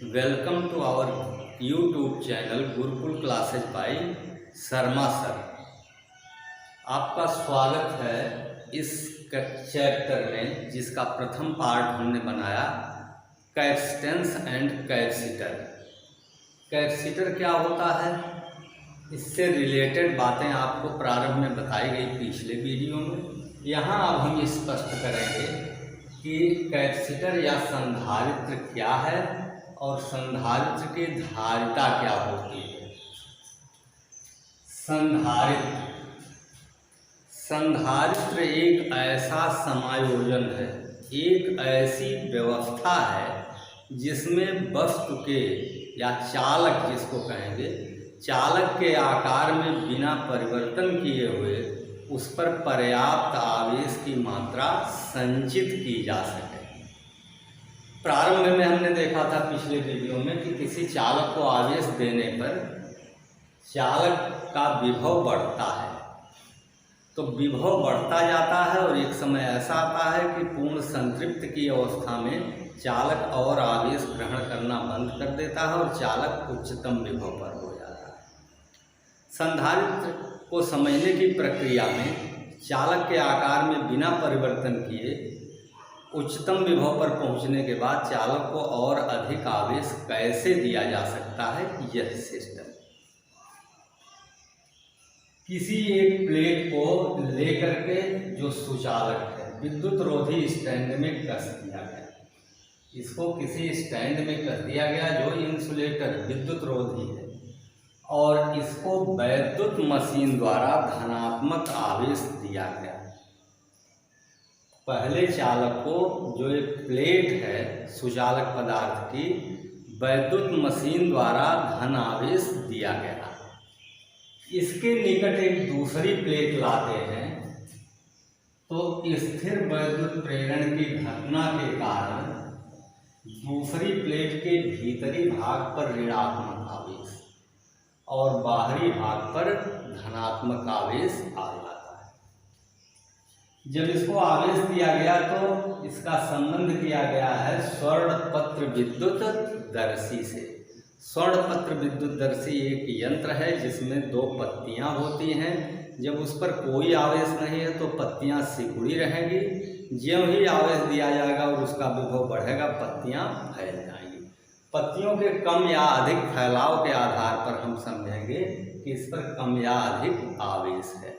Welcome to our YouTube channel Gurukul classes by Sharma sir. आपका स्वागत है इस चैप्टर में, जिसका प्रथम पार्ट हमने बनाया कैपेसिटेंस एंड कैपेसिटर। कैपेसिटर क्या होता है, इससे रिलेटेड बातें आपको प्रारंभ में बताई गई पिछले वीडियो में। यहाँ अब हम स्पष्ट करेंगे कि कैपेसिटर या संधारित्र क्या है और संधारित्र की धारिता क्या होती है। संधारित्र एक ऐसा समायोजन है, एक ऐसी व्यवस्था है जिसमें वस्तु के या चालक जिसको कहेंगे, चालक के आकार में बिना परिवर्तन किए हुए उस पर पर्याप्त आवेश की मात्रा संचित की जा सके। प्रारंभ में हमने देखा था पिछले वीडियो में कि किसी चालक को आवेश देने पर चालक का विभव बढ़ता है, तो विभव बढ़ता जाता है और एक समय ऐसा आता है कि पूर्ण संतृप्त की अवस्था में चालक और आवेश ग्रहण करना बंद कर देता है और चालक उच्चतम विभव पर हो जाता है। संधारित्र को समझने की प्रक्रिया में चालक के आकार में बिना परिवर्तन किए उच्चतम विभव पर पहुंचने के बाद चालक को और अधिक आवेश कैसे दिया जा सकता है, यह सिस्टम। किसी एक प्लेट को लेकर के जो सुचालक है विद्युत रोधी स्टैंड में कस दिया गया, इसको किसी स्टैंड में कस दिया गया जो इंसुलेटर विद्युत रोधी है, और इसको वैद्युत मशीन द्वारा धनात्मक आवेश दिया गया। पहले चालक को जो एक प्लेट है सुचालक पदार्थ की, वैद्युत मशीन द्वारा धन आवेश दिया गया। इसके निकट एक दूसरी प्लेट लाते हैं तो स्थिर वैद्युत प्रेरण की घटना के कारण दूसरी प्लेट के भीतरी भाग पर ऋणात्मक आवेश और बाहरी भाग पर धनात्मक आवेश आ जाता है। जब इसको आवेश दिया गया तो इसका संबंध किया गया है स्वर्णपत्र विद्युत दर्शी से। स्वर्णपत्र विद्युत दर्शी एक यंत्र है जिसमें दो पत्तियां होती हैं। जब उस पर कोई आवेश नहीं है तो पत्तियां सिकुड़ी रहेंगी, ज्यों ही आवेश दिया जाएगा और उसका विभव बढ़ेगा, पत्तियां फैल जाएंगी। पत्तियों के कम या अधिक फैलाव के आधार पर हम समझेंगे कि इस पर कम या अधिक आवेश है।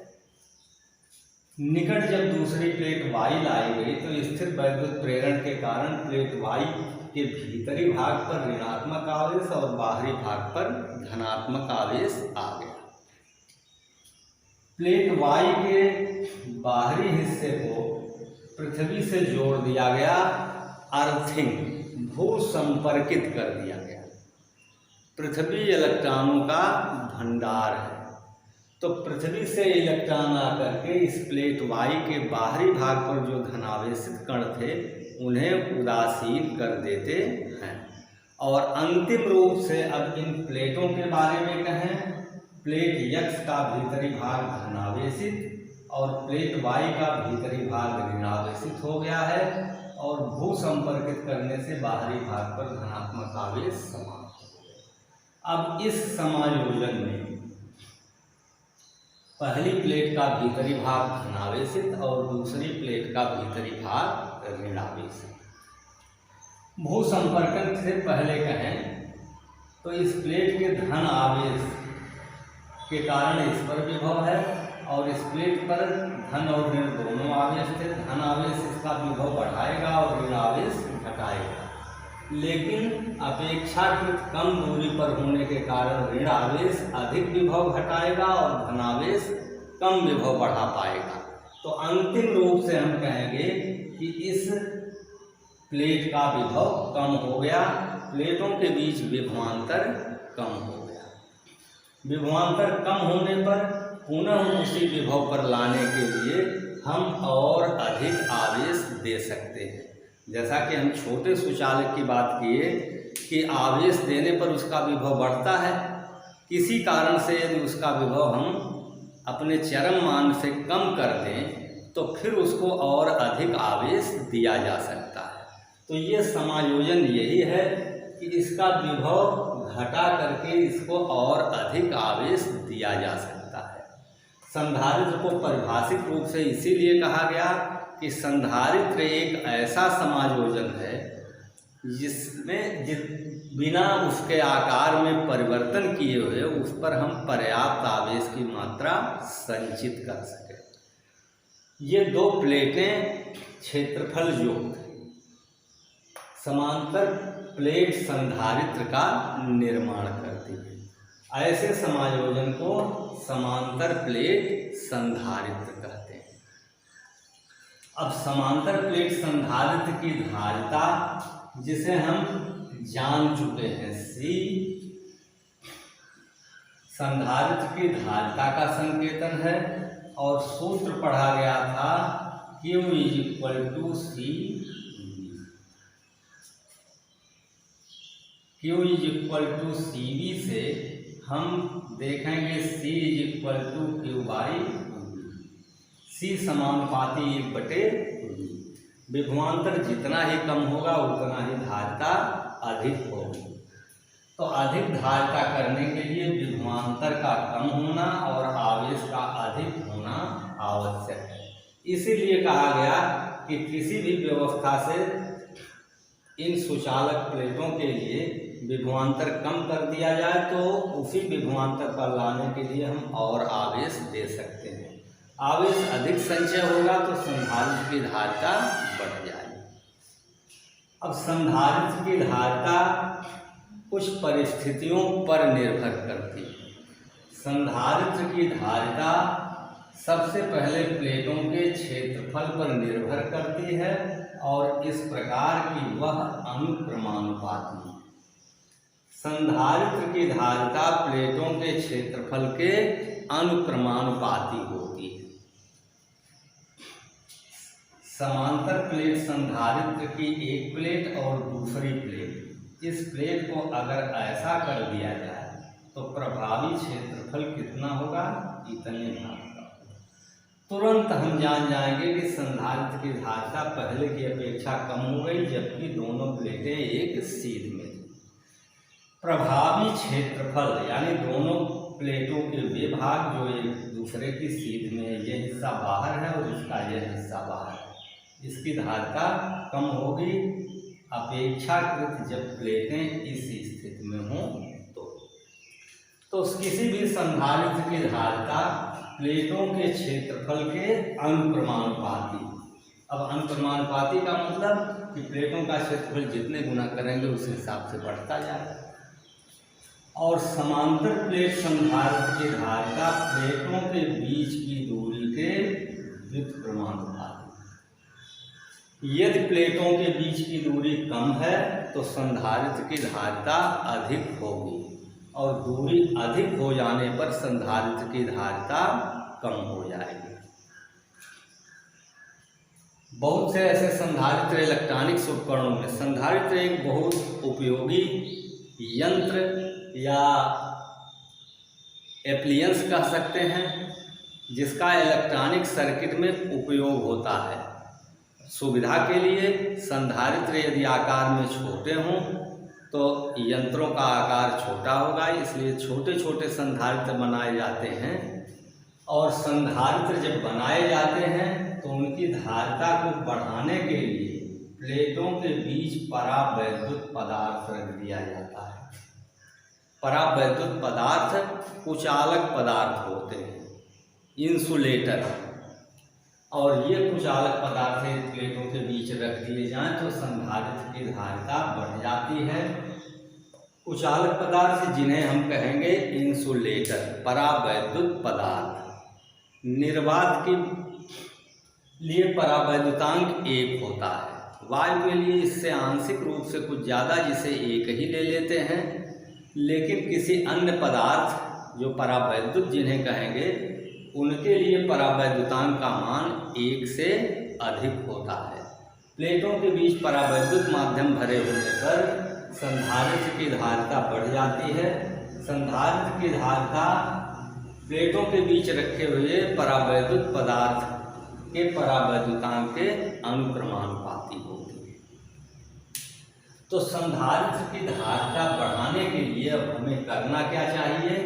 निकट जब दूसरी प्लेट वाई लाई गई तो स्थिर वैद्युत प्रेरण के कारण प्लेट वाई के भीतरी भाग पर ऋणात्मक आवेश और बाहरी भाग पर धनात्मक आवेश आ गया। प्लेट वाई के बाहरी हिस्से को पृथ्वी से जोड़ दिया गया, अर्थिंग भू संपर्कित कर दिया गया। पृथ्वी इलेक्ट्रॉनों का भंडार है, तो पृथ्वी से इलेक्ट्रॉन आकर के इस प्लेट वाई के बाहरी भाग पर जो धनावेशित कण थे उन्हें उदासीन कर देते हैं। और अंतिम रूप से अब इन प्लेटों के बारे में कहें, प्लेट एक्स का भीतरी भाग धनावेशित और प्लेट वाई का भीतरी भाग ऋणावेशित हो गया है, और भू संपर्कित करने से बाहरी भाग पर धनात्मक आवेश समाप्त हो गया। अब इस समायोजन में पहली प्लेट का भीतरी भाग धनावेशित और दूसरी प्लेट का भीतरी भाग ऋणावेशित। भू संपर्कन से पहले कहें तो इस प्लेट के धन आवेश के कारण इस पर विभव है, और इस प्लेट पर धन और ऋण दोनों आवेश थे। धन आवेश इसका विभव बढ़ाएगा और ऋण आवेश घटाएगा, लेकिन अपेक्षाकृत कम दूरी पर होने के कारण ऋण आवेश अधिक विभव घटाएगा और धनावेश कम विभव बढ़ा पाएगा। तो अंतिम रूप से हम कहेंगे कि इस प्लेट का विभव कम हो गया, प्लेटों के बीच विभवांतर कम हो गया। विभवांतर कम होने पर पुनः उसी विभव पर लाने के लिए हम और अधिक आवेश दे सकते हैं। जैसा कि हम छोटे सुचालक की बात किए कि आवेश देने पर उसका विभव बढ़ता है, किसी कारण से यदि उसका विभव हम अपने चरम मान से कम कर दें तो फिर उसको और अधिक आवेश दिया जा सकता है। तो ये समायोजन यही है कि इसका विभव घटा करके इसको और अधिक आवेश दिया जा सकता है। संधारित्र को परिभाषित रूप से इसीलिए कहा गया कि संधारित्र एक ऐसा समायोजन है जिसमें बिना उसके आकार में परिवर्तन किए हुए उस पर हम पर्याप्त आवेश की मात्रा संचित कर सकें। ये दो प्लेटें क्षेत्रफल युक्त समांतर प्लेट संधारित्र का निर्माण करती है। ऐसे समायोजन को समांतर प्लेट संधारित्र कहते हैं। अब समांतर प्लेट संधारित्र की धारिता, जिसे हम जान चुके हैं, C संधारित्र की धारिता का संकेतन है और सूत्र पढ़ा गया था Q = C Q = CV से हम देखेंगे C = Q/V। C समानुपाती 1/V। विभवांतर जितना ही कम होगा उतना ही धारिता अधिक होगी। तो अधिक धारिता करने के लिए विभवांतर का कम होना और आवेश का अधिक होना आवश्यक है। इसीलिए कहा गया कि किसी भी व्यवस्था से इन सुचालक प्लेटों के लिए विभवांतर कम कर दिया जाए तो उसी विभवांतर पर लाने के लिए हम और आवेश दे सकते हैं। आवेश अधिक संचय होगा तो संधारित्र की धारिता बढ़ जाएगी। अब संधारित्र की धारिता कुछ परिस्थितियों पर निर्भर करती है। संधारित्र की धारिता सबसे पहले प्लेटों के क्षेत्रफल पर निर्भर करती है और इस प्रकार की वह अनुक्रमानुपाती है। संधारित्र की धारिता प्लेटों के क्षेत्रफल के अनुक्रमानुपाती होती है। समांतर प्लेट संधारित्र की एक प्लेट और दूसरी प्लेट, इस प्लेट को अगर ऐसा कर दिया जाए तो प्रभावी क्षेत्रफल कितना होगा? इतने भाग का। तुरंत हम जान जाएंगे कि संधारित्र की धारिता पहले की अपेक्षा कम हो गई, जबकि दोनों प्लेटें एक सीध में थी। प्रभावी क्षेत्रफल यानी दोनों प्लेटों के वे भाग जो एक दूसरे की सीध में, ये हिस्सा बाहर है और इसका यह हिस्सा बाहर है, इसकी धारिता कम होगी अपेक्षाकृत जब प्लेटें इस स्थिति में हों तो किसी भी संधारित्र की धारिता प्लेटों के क्षेत्रफल के अनुक्रमानुपाती। अब अनुक्रमानुपाती का मतलब कि प्लेटों का क्षेत्रफल जितने गुना करेंगे उस हिसाब से बढ़ता जाएगा। और समांतर प्लेट संधारित्र की धारिता प्लेटों के बीच की दूरी के व्युत्क्रमानुपाती। यदि प्लेटों के बीच की दूरी कम है तो संधारित्र की धारिता अधिक होगी और दूरी अधिक हो जाने पर संधारित्र की धारिता कम हो जाएगी। बहुत से ऐसे संधारित्र इलेक्ट्रॉनिक्स उपकरणों में, संधारित्र एक बहुत उपयोगी यंत्र या एप्लियंस कह सकते हैं जिसका इलेक्ट्रॉनिक सर्किट में उपयोग होता है। सुविधा के लिए संधारित्र यदि आकार में छोटे हों तो यंत्रों का आकार छोटा होगा, इसलिए छोटे छोटे संधारित्र बनाए जाते हैं। और संधारित्र जब बनाए जाते हैं तो उनकी धारिता को बढ़ाने के लिए प्लेटों के बीच परावैद्युत पदार्थ रख दिया जाता है। परावैद्युत पदार्थ कुचालक पदार्थ होते हैं, इंसुलेटर, और ये कुचालक पदार्थ प्लेटों के बीच रख दिए जाएं तो संधारित्र की धारिता बढ़ जाती है। कुचालक पदार्थ जिन्हें हम कहेंगे इंसुलेटर, परावैद्युत पदार्थ। निर्वात के लिए परावैद्युतांक 1 होता है। वायु के लिए इससे आंशिक रूप से कुछ ज़्यादा, जिसे 1 ही ले लेते हैं। लेकिन किसी अन्य पदार्थ जो परावैद्युत जिन्हें कहेंगे उनके लिए परावैद्युतांक का मान 1 से अधिक होता है। प्लेटों के बीच परावैद्युत माध्यम भरे होने पर संधारित्र की धारिता बढ़ जाती है। संधारित्र की धारिता प्लेटों के बीच रखे हुए परावैद्युत पदार्थ के परावैद्युतांक के अनुक्रमानुपाती होती है। तो संधारित्र की धारिता बढ़ाने के लिए अब हमें करना क्या चाहिए?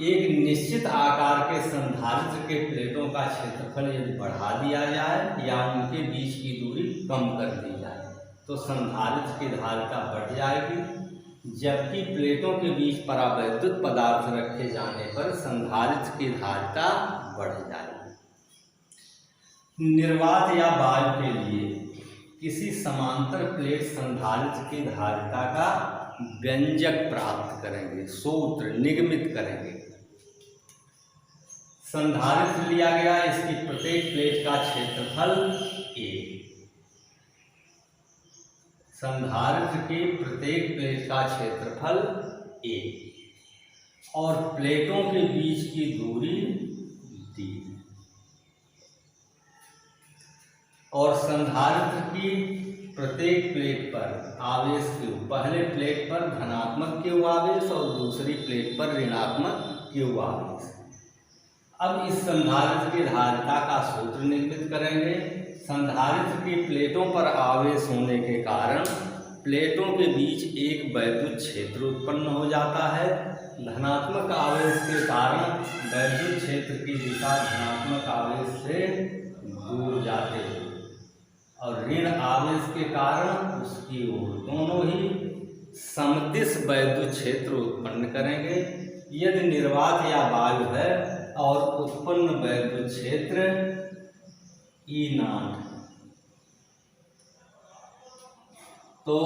एक निश्चित आकार के संधारित्र के प्लेटों का क्षेत्रफल यदि बढ़ा दिया जाए या उनके बीच की दूरी कम कर दी जाए तो संधारित्र की धारिता बढ़ जाएगी, जबकि प्लेटों के बीच परावैद्युत पदार्थ रखे जाने पर संधारित्र की धारिता बढ़ जाएगी। निर्वात या वायु के लिए किसी समांतर प्लेट संधारित्र की धारिता का व्यंजक प्राप्त करेंगे, सूत्र निगमित करेंगे। संधारित्र लिया गया, इसकी प्रत्येक प्लेट का क्षेत्रफल A। संधारित्र की प्रत्येक प्लेट का क्षेत्रफल A और प्लेटों के बीच की दूरी D। और संधारित्र की प्रत्येक प्लेट पर आवेश Q, पहले प्लेट पर धनात्मक Q आवेश और दूसरी प्लेट पर ऋणात्मक Q आवेश। अब इस संधारित्र की धारिता का सूत्र निरूपित करेंगे। संधारित्र की प्लेटों पर आवेश होने के कारण प्लेटों के बीच एक वैद्युत क्षेत्र उत्पन्न हो जाता है। धनात्मक आवेश के कारण वैद्युत क्षेत्र की दिशा धनात्मक आवेश से दूर जाते हैं और ऋण आवेश के कारण उसकी ओर, दोनों ही समदिश वैद्युत क्षेत्र उत्पन्न करेंगे। यदि निर्वात या वायु है और उत्पन्न वैद्युत क्षेत्र E0 तो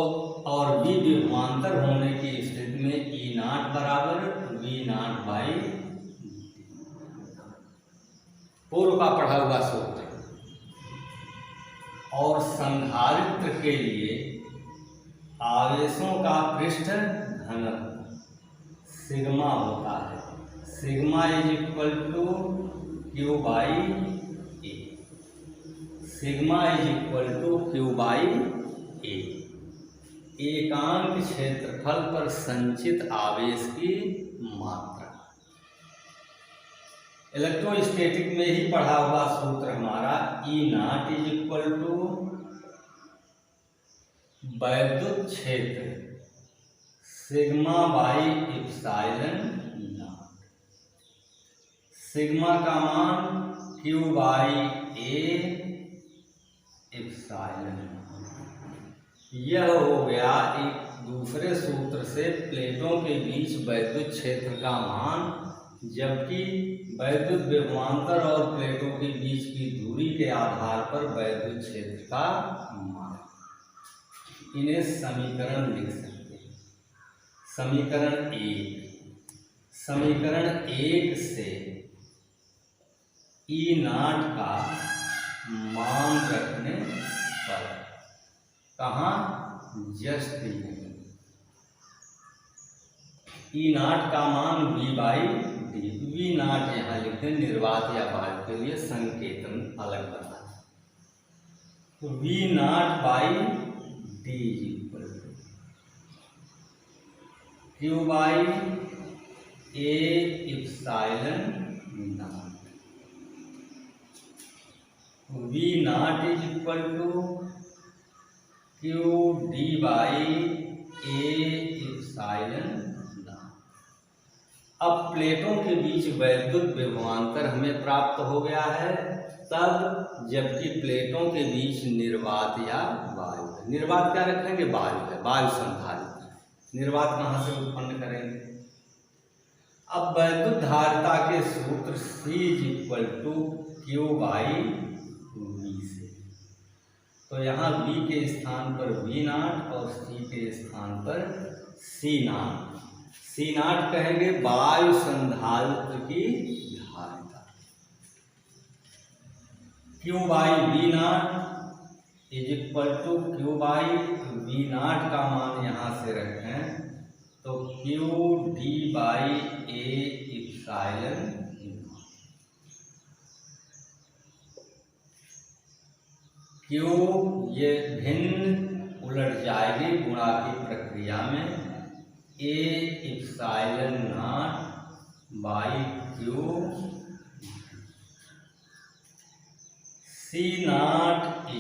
और V विभवांतर होने की स्थिति में E0 बराबर V0/, पूर्व का पढ़ा हुआ सूत्र। और संधारित्र के लिए आवेशों का पृष्ठ घनत्व सिग्मा होता है। Sigma = Q/A। Sigma = Q/A। एकांक क्षेत्रफल पर संचित आवेश की मात्रा। इलेक्ट्रोस्टैटिक में ही पढ़ा हुआ सूत्र हमारा E0 वैद्युत क्षेत्र सिग्मा/ε0। सिग्मा का मान Q/A। यह हो गया एक दूसरे सूत्र से प्लेटों के बीच वैद्युत क्षेत्र का मान, जबकि वैद्युत विभवांतर और प्लेटों के बीच की दूरी के आधार पर वैद्युत क्षेत्र का मान। इन्हें समीकरण लिख सकते हैं। समीकरण 1 से E0 का मान रखने पर कहाँ जस्ट E0 का मान V/D। V0 यहाँ लिखते हैं, निर्वात या वायु के लिए संकेतन अलग बता। तो V0/D Q/A ε0। V0 QD/A ε0। अब प्लेटों के बीच वैद्युत विभवांतर हमें प्राप्त हो गया है तब जबकि प्लेटों के बीच निर्वात या वायु है। निर्वात क्या रखेंगे? वायु है, वायु संधारित्र। निर्वात कहाँ से उत्पन्न करेंगे? अब वैद्युत धारिता के सूत्र C = Q/V से, तो यहाँ V के स्थान पर V0 और C के स्थान पर C0। C0 कहेंगे वायु संधारित्र की धारिता। Q/V0 = Q/V0 का मान यहाँ से रखें तो QD/A ε0। Q ये भिन्न उलट जाएगी गुणा की प्रक्रिया में। A ε0/Q। C0 =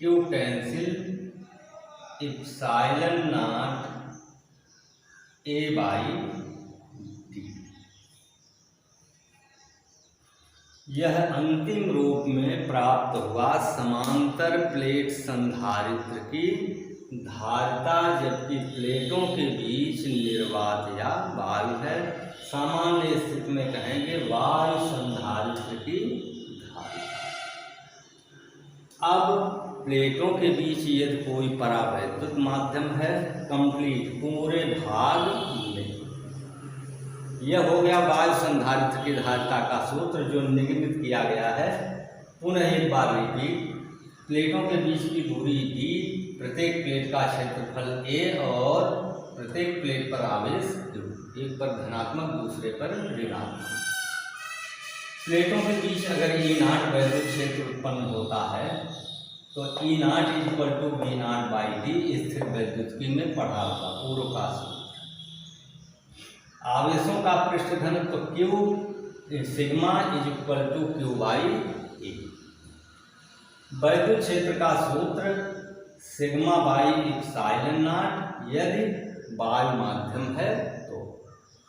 Q cancel epsilon not A by D. यह अंतिम रूप में प्राप्त हुआ समांतर प्लेट संधारित्र की धारिता, जबकि प्लेटों के बीच निर्वात या वायु है। सामान्य स्थिति में कहेंगे वायु संधारित्र की धारिता। अब प्लेटों के बीच यदि कोई परावैद्युत माध्यम है, कंप्लीट पूरे भाग में, यह हो गया वायु संधारित्र की धारिता का सूत्र जो निर्मित किया गया है। पुनः एक बार रिपीट, प्लेटों के बीच की दूरी d, प्रत्येक प्लेट का क्षेत्रफल a और प्रत्येक प्लेट पर आवेश q, एक पर धनात्मक दूसरे पर ऋणात्मक। प्लेटों के बीच अगर E0 वैद्युत क्षेत्र उत्पन्न होता है तो E0 = V0/d स्थिर वैद्युतिकी में पढ़ा होगा पूर्व का सूत्र। आवेशों का पृष्ठ घनत्व तो Q सिग्मा = Q/A। वैद्युत क्षेत्र का सूत्र सिग्मा बाई इप्सिलॉन नॉट यदि वायु माध्यम है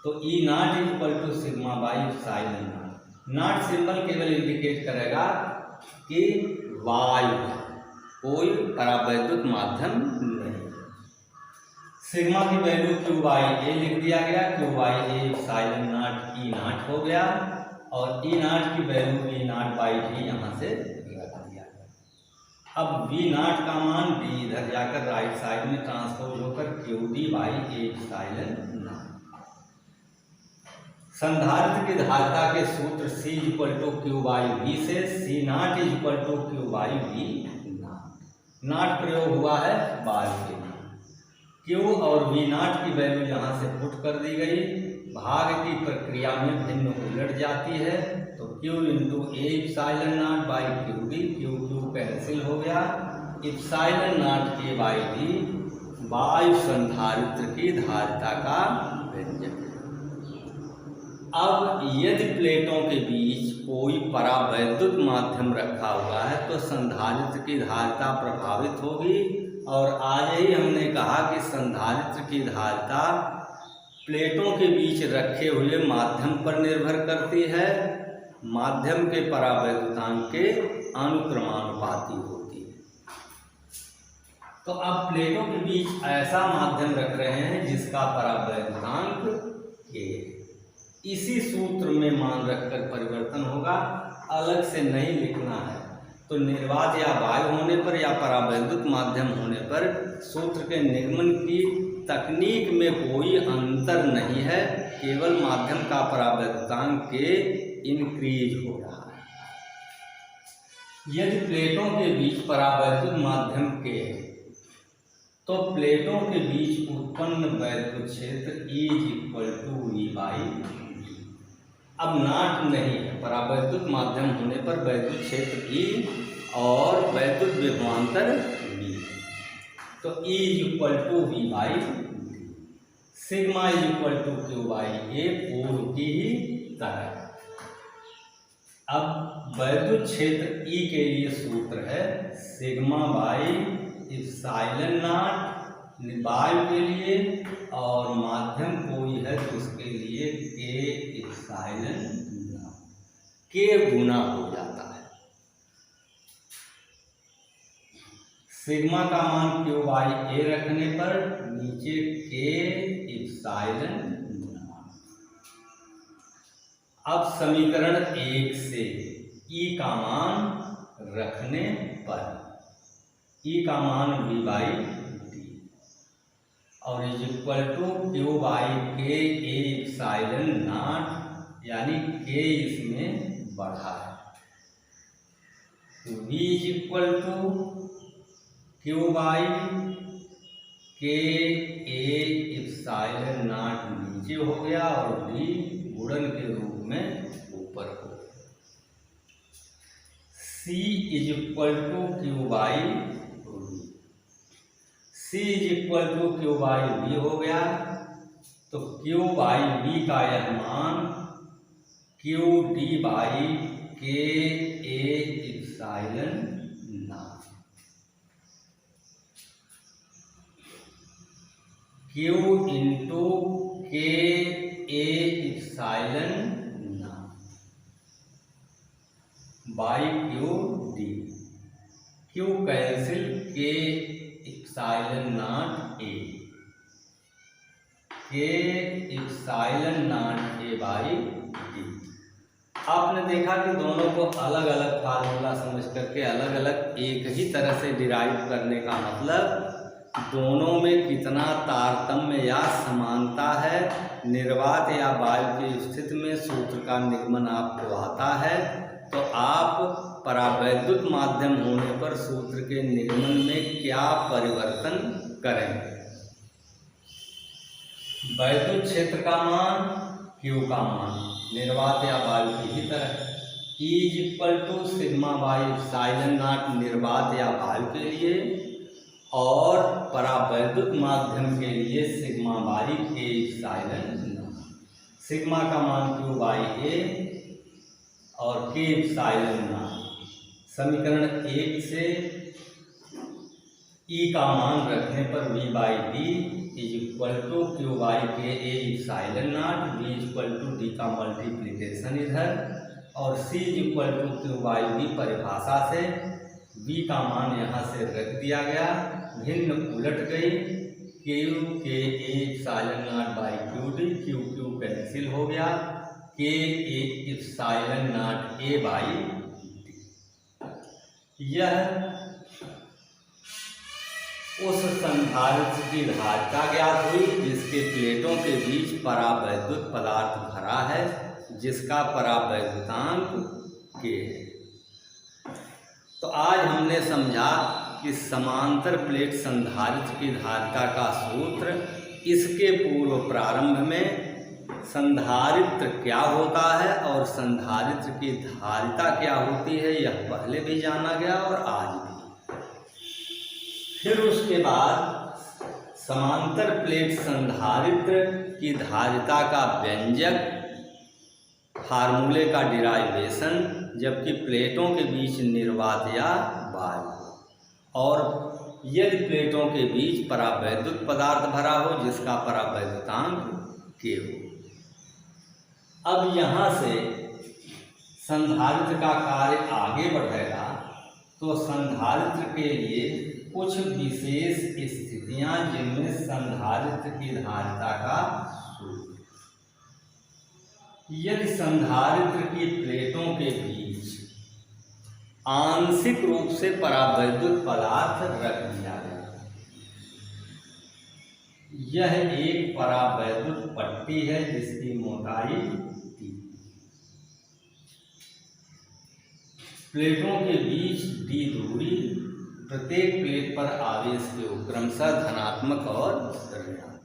तो E0 = sigma by epsilon not. Not symbol केवल इंडिकेट करेगा कि वायु है, कोई परावैद्युत माध्यम नहीं। सिग्मा की वैल्यू Q/A लिख दिया गया, Q/A इप्सिलॉन नॉट E0 हो गया और E0 की वैल्यू V0/d यहाँ से लगा दिया गया। अब V0 का मान d इधर जाकर राइट साइड में ट्रांसपोज होकर QD/A इप्सिलॉन नॉट। संधारित्र की धारिता के सूत्र C = Q/V से C0 = Q/V नॉट प्रयोग हुआ है वायु के लिए। Q और V0 की वैल्यू यहाँ से पुट कर दी गई। भाग की प्रक्रिया में भिन्न उलट जाती है तो Q × A epsilon not by QD, Q cancel हो गया। इप्सिलॉन नॉट A/d वायु संधारित्र की धारिता का व्यंजक है। अब यदि प्लेटों के बीच कोई परावैद्युत माध्यम रखा हुआ है तो संधारित्र की धारिता प्रभावित होगी। और आज ही हमने कहा कि संधारित्र की धारिता प्लेटों के बीच रखे हुए माध्यम पर निर्भर करती है, माध्यम के परावैद्युतांक के अनुक्रमानुपाती होती है। तो अब प्लेटों के बीच ऐसा माध्यम रख रहे हैं जिसका परावैद्युतांक k, इसी सूत्र में मान रखकर परिवर्तन होगा, अलग से नहीं लिखना है। तो निर्वात या वायु होने पर या परावैद्युत माध्यम होने पर सूत्र के निर्माण की तकनीक में कोई अंतर नहीं है, केवल माध्यम का परावैद्युतांक के इंक्रीज हो रहा है। यदि प्लेटों के बीच परावैद्युत माध्यम के तो प्लेटों के बीच उत्पन्न वैद्युत क्षेत्र E = V/d। अब नॉट नहीं है, परावैद्युत माध्यम होने पर वैद्युत क्षेत्र E और वैद्युत विभवांतर V, तो E = V/d। सिग्मा = Q/A पूर्व की ही तरह। अब वैद्युत क्षेत्र E के लिए सूत्र है सिग्मा बाई इप्सिलॉन नॉट वायु के लिए, और माध्यम कोई है तो उसके लिए K इप्सिलॉन नॉट, K गुना हो जाता है। सिग्मा का मान Q/A रखने पर नीचे K इप्सिलॉन नॉट। अब समीकरण 1 से E का मान रखने पर E का मान V/d और =Q/K A इप्सिलॉन नॉट, यानी K इसमें बढ़ा है। तो V =Q/K A epsilon not नीचे हो गया और D गुणन के रूप में ऊपर हो गया। C =Q/V, C =Q/V हो गया। तो Q/V का यह मान QD/K A epsilon not. Q into K A epsilon by Q D. Q cancel, K epsilon not A, K epsilon not A by D. आपने देखा कि दोनों को अलग अलग फार्मूला समझ करके अलग अलग एक ही तरह से डिराइव करने का मतलब दोनों में कितना तारतम्य या समानता है। निर्वात या वायु की स्थिति में सूत्र का निगमन आपको आता है तो आप परावैद्युत माध्यम होने पर सूत्र के निगमन में क्या परिवर्तन करेंगे। वैद्युत क्षेत्र का मान, Q का मान निर्वात या वायु की ही तरह E equal to sigma by epsilon not निर्वात या वायु के लिए और परावैद्युत माध्यम के लिए सिग्मा बाई के एप्सिलॉन नॉट। सिग्मा का मान Q बाई ए और के एप्सिलॉन नॉट। समीकरण 1 से E का मान रखने पर V by D is equal to Q by K A epsilon not, V equal to D का मल्टीप्लीकेशन इधर और C is equal to Q by D परिभाषा से V का मान यहाँ से रख दिया गया, भिन्न उलट गई, क्यू के A epsilon not by Q D, Q Q cancel हो गया, के A epsilon not A by D. यह उस संधारित्र की धारिता ज्ञात हुई जिसके प्लेटों के बीच परावैद्युत पदार्थ भरा है, जिसका परावैद्युतांक के है। तो आज हमने समझा कि समांतर प्लेट संधारित्र की धारिता का सूत्र, इसके पूर्व प्रारंभ में संधारित्र क्या होता है और संधारित्र की धारिता क्या होती है यह पहले भी जाना गया और आज भी। फिर उसके बाद समांतर प्लेट संधारित्र की धारिता का व्यंजक, फार्मूले का डिराइवेशन, जबकि प्लेटों के बीच निर्वात या वायु और यदि प्लेटों के बीच परावैद्युत पदार्थ भरा हो जिसका परावैद्युतांक के हो। अब यहाँ से संधारित्र का कार्य आगे बढ़ेगा तो संधारित्र के लिए कुछ विशेष स्थितियां जिनमें संधारित्र की धारिता का सूत्र, यदि संधारित्र की प्लेटों के बीच आंशिक रूप से परावैद्युत पदार्थ रख दिया गया, यह एक परावैद्युत पट्टी है जिसकी मोटाई d, प्लेटों के बीच d दूरी, प्रत्येक प्लेट पर आवेश के क्रमशः धनात्मक और ऋणात्मक।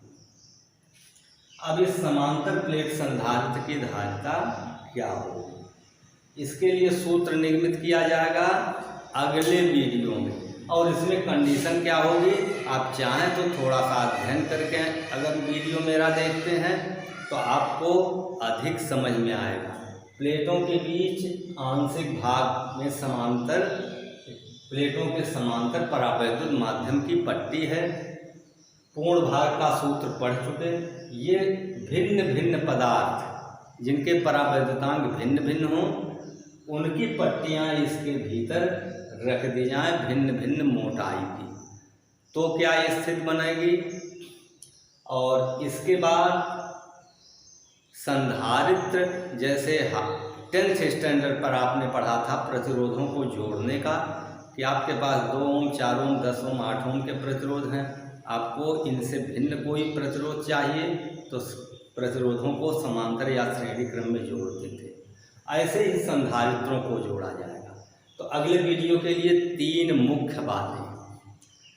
अब इस समांतर प्लेट संधारित्र की धारिता क्या होगी, इसके लिए सूत्र निर्मित किया जाएगा अगले वीडियो में। और इसमें कंडीशन क्या होगी, आप चाहें तो थोड़ा सा अध्ययन करके अगर वीडियो मेरा देखते हैं तो आपको अधिक समझ में आएगा। प्लेटों के बीच आंशिक भाग में समांतर, प्लेटों के समांतर परावैद्युत माध्यम की पट्टी है। पूर्ण भाग का सूत्र पढ़ चुके। ये भिन्न भिन्न पदार्थ जिनके परावैद्युतांक भिन्न भिन्न हों उनकी पट्टियाँ इसके भीतर रख दी जाएं भिन्न भिन्न मोटाई की, तो क्या स्थिति बनेगी। और इसके बाद संधारित्र, जैसे 10th स्टैंडर्ड पर आपने पढ़ा था प्रतिरोधों को जोड़ने का, कि आपके पास 2 ओम, 4 ओम, 10 ओम, 8 ओम के प्रतिरोध हैं, आपको इनसे भिन्न कोई प्रतिरोध चाहिए तो प्रतिरोधों को समांतर या श्रेणी क्रम में जोड़ते थे। ऐसे ही संधारित्रों को जोड़ा जाएगा। तो अगले वीडियो के लिए 3 मुख्य बातें।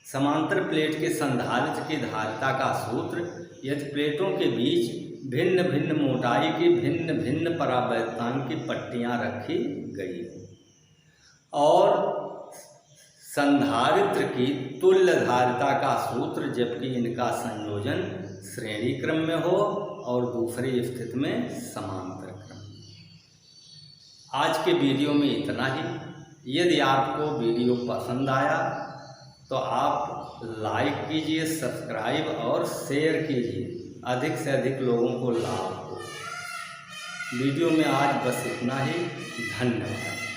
समांतर प्लेट के संधारित्र की धारिता का सूत्र, यदि प्लेटों के बीच भिन्न भिन्न मोटाई की भिन्न भिन्न परावैद्युतांक की पट्टियाँ रखी गई, और संधारित्र की तुल्य धारिता का सूत्र जबकि इनका संयोजन श्रेणी क्रम में हो और दूसरी स्थिति में समांतर क्रम। आज के वीडियो में इतना ही। यदि आपको वीडियो पसंद आया तो आप लाइक कीजिए, सब्सक्राइब और शेयर कीजिए, अधिक से अधिक लोगों को लाभ हो। वीडियो में आज बस इतना ही। धन्यवाद।